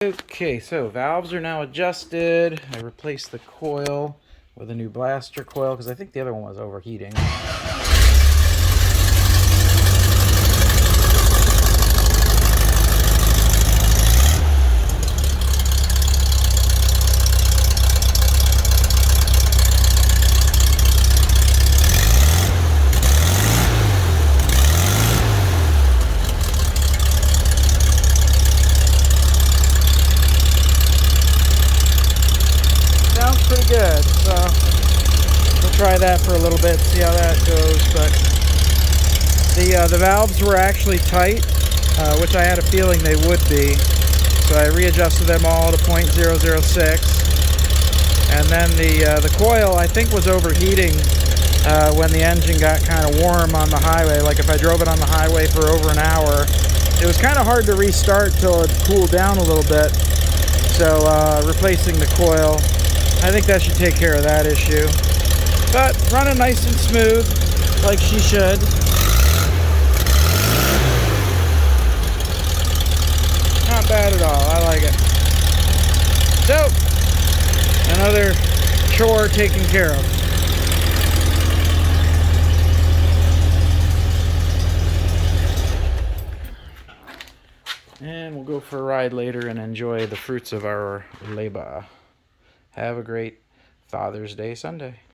Okay, so valves are now adjusted. I replaced the coil with a new blaster coil because I think the other one was overheating. Sounds pretty good, so we'll try that for a little bit, see how that goes. But the valves were actually tight, which I had a feeling they would be, so I readjusted them all to 0.006. And then the coil, I think, was overheating when the engine got kind of warm on the highway. Like if I drove it on the highway for over an hour, it was kind of hard to restart till it cooled down a little bit. So replacing the coil, I think that should take care of that issue. But running nice and smooth, like she should. Not bad at all, I like it. So, another chore taken care of. And we'll go for a ride later and enjoy the fruits of our labor. Have a great Father's Day Sunday.